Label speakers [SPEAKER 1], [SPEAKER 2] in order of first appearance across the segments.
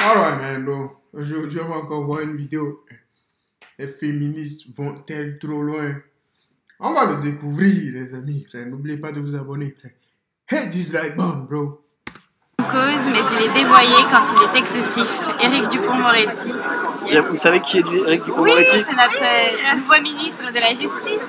[SPEAKER 1] Alright, man, bro. Aujourd'hui, on va encore voir une vidéo. Les féministes vont-elles trop loin? On va le découvrir, les amis. N'oubliez pas de vous abonner. Hit this like bomb, bro.
[SPEAKER 2] Cause, mais il est dévoyé quand il est excessif. Éric Dupond-Moretti.
[SPEAKER 3] Yes. Vous savez qui est Éric
[SPEAKER 2] Oui,
[SPEAKER 3] Dupond-Moretti?
[SPEAKER 2] c'est notre nouveau ministre de la Justice.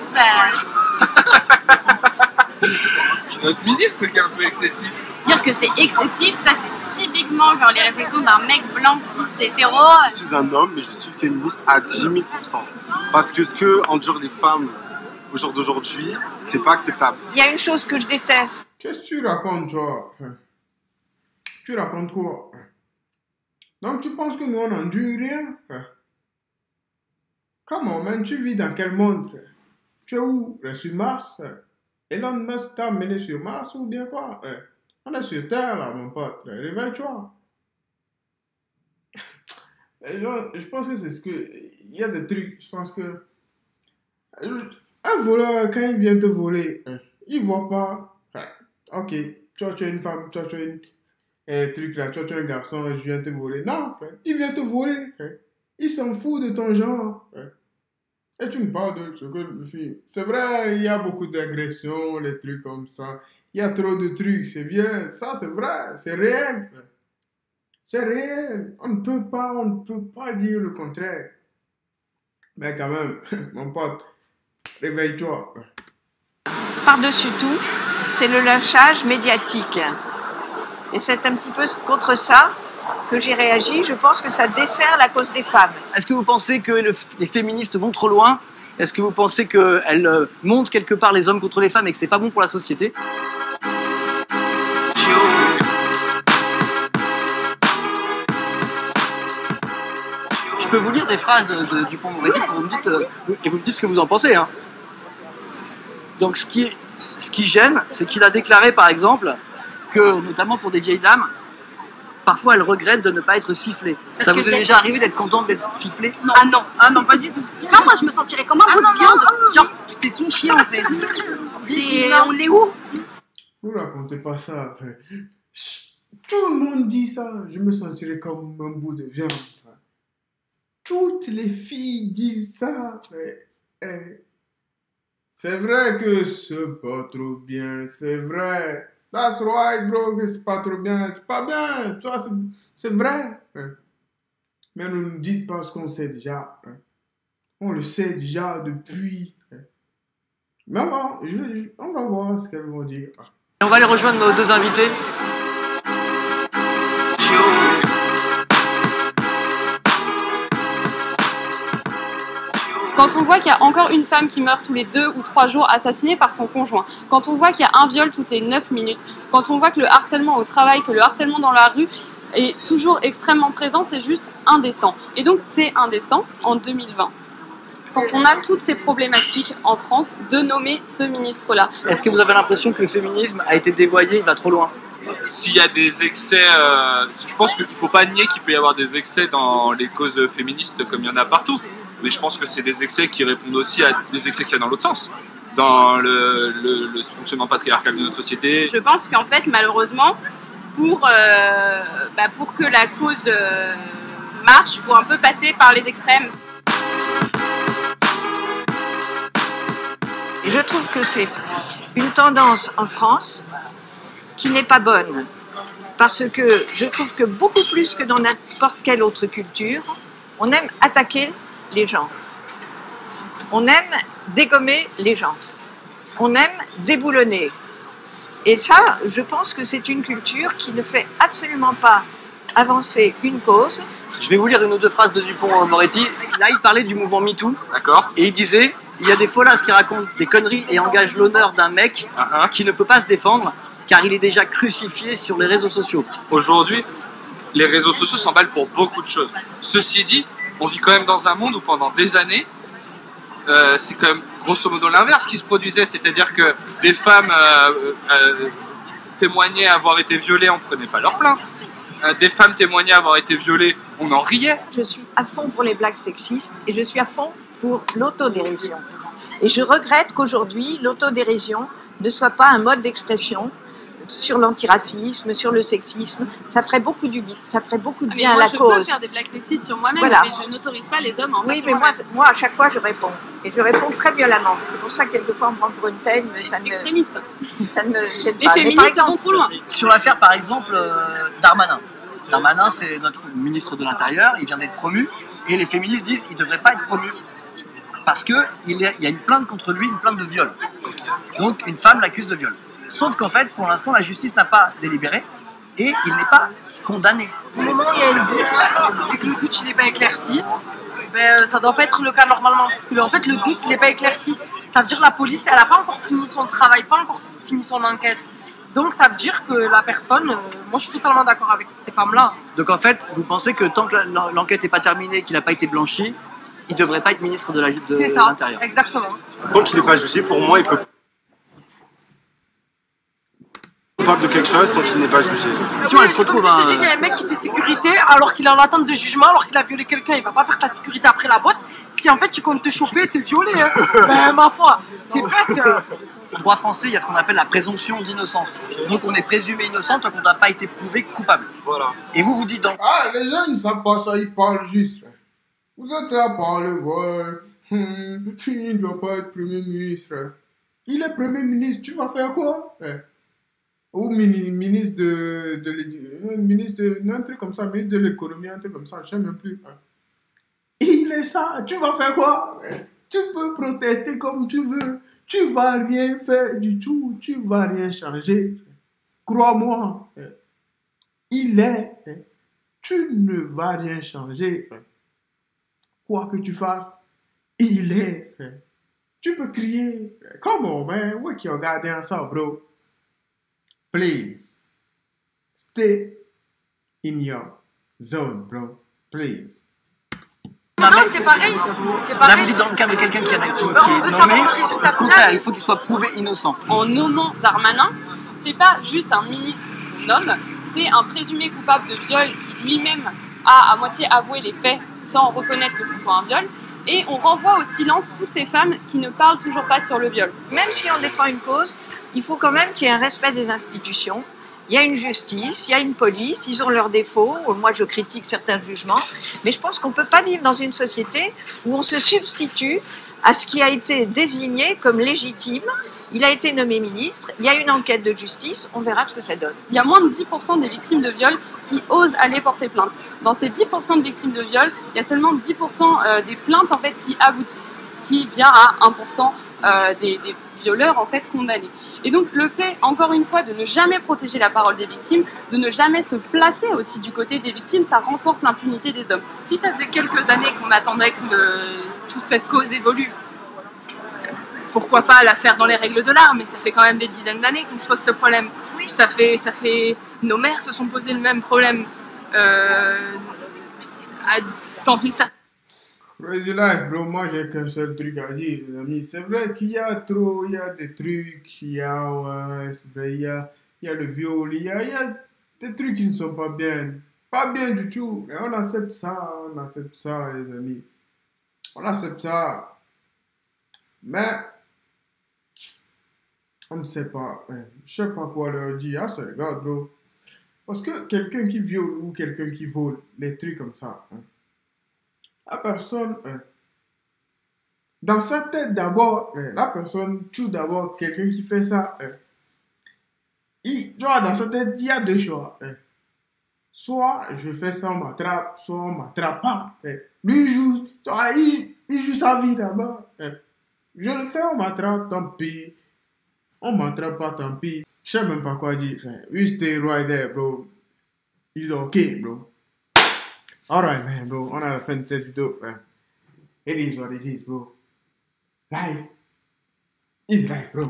[SPEAKER 4] C'est notre ministre qui est un peu excessif.
[SPEAKER 2] Dire que c'est excessif, ça c'est typiquement genre les réflexions d'un mec blanc cis hétéro.
[SPEAKER 5] Je suis un homme, mais je suis féministe à 10 000 %. Parce que ce que endurent les femmes au jour d'aujourd'hui, c'est pas acceptable.
[SPEAKER 6] Il y a une chose que je déteste.
[SPEAKER 1] Qu'est-ce que tu racontes, toi? Tu racontes quoi? Donc, tu penses que nous, on n'endure rien? Comment, man? Tu vis dans quel monde? Tu es où? Sur Mars? Elon Musk t'a amené sur Mars ou bien quoi? On est sur Terre, là, mon pote. Réveille-toi. Je pense que c'est ce que... Il y a des trucs, je pense que... Un voleur, quand il vient te voler, il voit pas... Ok, toi, tu es une femme, toi, tu es un truc là, toi, tu es un garçon, je viens te voler. Non, il vient te voler. Il s'en fout de ton genre. Et tu me parles de ce que je fais. C'est vrai, il y a beaucoup d'agressions, les trucs comme ça. Il y a trop de trucs, c'est bien. Ça, c'est vrai, c'est réel. C'est réel. On ne peut pas dire le contraire. Mais quand même, mon pote, réveille-toi.
[SPEAKER 6] Par-dessus tout, c'est le lynchage médiatique. Et c'est un petit peu contre ça que j'ai réagi. Je pense que ça dessert la cause des femmes.
[SPEAKER 3] Est-ce que vous pensez que les féministes vont trop loin? Est-ce que vous pensez qu'elles montent quelque part les hommes contre les femmes et que c'est pas bon pour la société? Je peux vous lire des phrases de Dupond-Moretti pour et vous me dites ce que vous en pensez. Hein. Donc ce qui gêne, c'est qu'il a déclaré par exemple que, notamment pour des vieilles dames, parfois elles regrettent de ne pas être sifflées. Ça vous est déjà arrivé d'être contente d'être sifflée?
[SPEAKER 2] Non. Ah non, pas du tout. Pas moi, je me sentirais comme un bout de viande. Genre, t'es son chien en fait. On est où?
[SPEAKER 1] Vous racontez pas ça après. Tout le monde dit ça. Je me sentirais comme un bout de viande. Toutes les filles disent ça. C'est vrai que c'est pas trop bien. C'est vrai. That's right, bro. Que c'est pas trop bien. C'est pas bien. Tu vois, c'est vrai. Mais ne nous dites pas ce qu'on sait déjà. On le sait déjà depuis. Mais on va voir ce qu'elles vont dire.
[SPEAKER 3] Et on va aller rejoindre nos deux invités.
[SPEAKER 7] Quand on voit qu'il y a encore une femme qui meurt tous les 2 ou 3 jours assassinée par son conjoint, quand on voit qu'il y a un viol toutes les 9 minutes, quand on voit que le harcèlement au travail, que le harcèlement dans la rue est toujours extrêmement présent, c'est juste indécent. Et donc c'est indécent en 2020. Quand on a toutes ces problématiques en France, de nommer ce ministre-là.
[SPEAKER 3] Est-ce que vous avez l'impression que le féminisme a été dévoyé, il va trop loin?
[SPEAKER 4] S'il y a des excès, je pense qu'il ne faut pas nier qu'il peut y avoir des excès dans les causes féministes comme il y en a partout. Mais je pense que c'est des excès qui répondent aussi à des excès qu'il y a dans l'autre sens, dans le fonctionnement patriarcal de notre société.
[SPEAKER 2] Je pense qu'en fait, malheureusement, pour que la cause marche, il faut un peu passer par les extrêmes.
[SPEAKER 6] Je trouve que c'est une tendance en France qui n'est pas bonne. Parce que je trouve que beaucoup plus que dans n'importe quelle autre culture, on aime attaquer les gens. On aime dégommer les gens. On aime déboulonner. Et ça, je pense que c'est une culture qui ne fait absolument pas avancer une cause.
[SPEAKER 3] Je vais vous lire une ou deux phrases de Dupond-Moretti. Là, il parlait du mouvement MeToo.
[SPEAKER 4] D'accord.
[SPEAKER 3] Et il disait, il y a des folasses qui racontent des conneries et engagent l'honneur d'un mec qui ne peut pas se défendre car il est déjà crucifié sur les réseaux sociaux.
[SPEAKER 4] Aujourd'hui, les réseaux sociaux s'emballent pour beaucoup de choses. Ceci dit, on vit quand même dans un monde où pendant des années, c'est quand même grosso modo l'inverse qui se produisait, c'est-à-dire que des femmes témoignaient avoir été violées, on ne prenait pas leur plainte. Des femmes témoignaient avoir été violées, on en riait.
[SPEAKER 6] Je suis à fond pour les blagues sexistes et je suis à fond pour l'autodérision. Et je regrette qu'aujourd'hui, l'autodérision ne soit pas un mode d'expression sur l'antiracisme, sur le sexisme. Ça ferait beaucoup de bien à
[SPEAKER 7] moi,
[SPEAKER 6] la
[SPEAKER 7] je peux
[SPEAKER 6] cause.
[SPEAKER 7] faire des blagues sexistes sur moi-même,
[SPEAKER 6] Voilà.
[SPEAKER 7] mais je n'autorise pas les hommes à en faire
[SPEAKER 6] Oui,
[SPEAKER 7] sur
[SPEAKER 6] mais
[SPEAKER 7] moi-même.
[SPEAKER 6] moi, à chaque fois, je réponds. Et je réponds très violemment. C'est pour ça que quelquefois, on me prend pour une teigne, mais ça ne
[SPEAKER 7] Extrémiste.
[SPEAKER 6] me gêne
[SPEAKER 7] Les
[SPEAKER 6] pas. Mais par
[SPEAKER 7] féministes
[SPEAKER 6] exemple,
[SPEAKER 7] vont trop loin.
[SPEAKER 3] Sur l'affaire, par exemple, Darmanin. Darmanin, c'est notre ministre de l'Intérieur, il vient d'être promu, et les féministes disent qu'il ne devrait pas être promu. Parce qu'il y a une plainte contre lui, une plainte de viol. Donc, une femme l'accuse de viol. Sauf qu'en fait, pour l'instant, la justice n'a pas délibéré, et il n'est pas condamné.
[SPEAKER 8] Du moment où il y a un doute et que le doute il n'est pas éclairci, ben, ça ne doit pas être le cas normalement. Parce que en fait, le doute il n'est pas éclairci. Ça veut dire que la police, elle n'a pas encore fini son travail, pas encore fini son enquête. Donc ça veut dire que la personne, moi je suis totalement d'accord avec ces femmes-là.
[SPEAKER 3] Donc en fait, vous pensez que tant que l'enquête n'est pas terminée, qu'il n'a pas été blanchi, il ne devrait pas être ministre de
[SPEAKER 8] C'est ça,
[SPEAKER 3] l'Intérieur.
[SPEAKER 8] exactement.
[SPEAKER 5] Tant qu'il n'est pas jugé, pour moi, il peut coupable de quelque chose tant qu'il n'est pas jugé.
[SPEAKER 3] Si on se retrouve
[SPEAKER 8] comme si je te dis, il y a un mec qui fait sécurité alors qu'il est en attente de jugement, alors qu'il a violé quelqu'un, il va pas faire ta sécurité après la boîte. Si en fait il compte te choper et te violer, hein. Ben ma foi, c'est bête.
[SPEAKER 3] Au droit français, il y a ce qu'on appelle la présomption d'innocence. Donc on est présumé innocent tant qu'on n'a pas été prouvé coupable.
[SPEAKER 5] Voilà.
[SPEAKER 3] Et vous dites donc...
[SPEAKER 1] Ah, les gens, ils ne savent pas ça, ils parlent juste. Vous êtes là à parler, ouais. Il ne doit pas être Premier ministre. Il est Premier ministre, tu vas faire quoi? Ou ministre un truc comme ça, ministre de l'économie, un truc comme ça, je sais même plus. Il est ça, tu vas faire quoi? Tu peux protester comme tu veux, tu vas rien faire du tout, tu vas rien changer. Crois-moi, il est, tu ne vas rien changer. Quoi que tu fasses, il est. Tu peux crier, come on man, what your goddamn self, bro? Please, stay in your zone, bro. Please.
[SPEAKER 8] Non, c'est pareil. C'est
[SPEAKER 3] Là,
[SPEAKER 8] pareil.
[SPEAKER 3] vous dites dans le cas de quelqu'un qui est
[SPEAKER 8] on veut
[SPEAKER 3] nommé,
[SPEAKER 8] savoir le résultat
[SPEAKER 3] au contraire,
[SPEAKER 8] final.
[SPEAKER 3] il faut qu'il soit prouvé innocent.
[SPEAKER 7] En nommant Darmanin, c'est pas juste un ministre qu'on nomme, c'est un présumé coupable de viol qui lui-même a à moitié avoué les faits sans reconnaître que ce soit un viol. Et on renvoie au silence toutes ces femmes qui ne parlent toujours pas sur le viol.
[SPEAKER 6] même si on défend une cause, il faut quand même qu'il y ait un respect des institutions. Il y a une justice, il y a une police, ils ont leurs défauts. Moi, je critique certains jugements, mais je pense qu'on ne peut pas vivre dans une société où on se substitue à ce qui a été désigné comme légitime. Il a été nommé ministre, il y a une enquête de justice, on verra ce que ça donne.
[SPEAKER 7] Il y a moins de 10% des victimes de viol qui osent aller porter plainte. Dans ces 10% de victimes de viol, il y a seulement 10% des plaintes en fait, qui aboutissent, ce qui vient à 1% des violeurs en fait, condamnés. Et donc le fait, encore une fois, de ne jamais protéger la parole des victimes, de ne jamais se placer aussi du côté des victimes, ça renforce l'impunité des hommes.
[SPEAKER 2] Si ça faisait quelques années qu'on attendait que toute cette cause évolue, pourquoi pas la faire dans les règles de l'art, mais ça fait quand même des dizaines d'années qu'on se pose ce problème. Oui. Ça fait, nos mères se sont posé le même problème dans une certaine...
[SPEAKER 1] Crazy life, bro, moi j'ai qu'un seul truc à dire, les amis. C'est vrai qu'il y a trop, il y a des trucs, il y a, ouais, c'est vrai, il y a le viol, il y a des trucs qui ne sont pas bien. Pas bien du tout. Et on accepte ça, les amis. On accepte ça. Mais, on ne sait pas. Je sais pas quoi leur dire. Ah, c'est le gars, bro. Parce que quelqu'un qui viole ou quelqu'un qui vole, des trucs comme ça, la personne, dans sa tête d'abord, la personne, tout d'abord, quelqu'un qui fait ça, dans sa tête, il y a deux choix. Soit je fais ça, on m'attrape, soit on m'attrape pas. Lui, il joue sa vie d'abord. Je le fais, on m'attrape, tant pis. On m'attrape pas, tant pis. Je sais même pas quoi dire. We stay right there, bro. It's okay, bro. Alright, man, bro. On a la fin de cette vidéo. It is what it is, bro. Life is life, bro.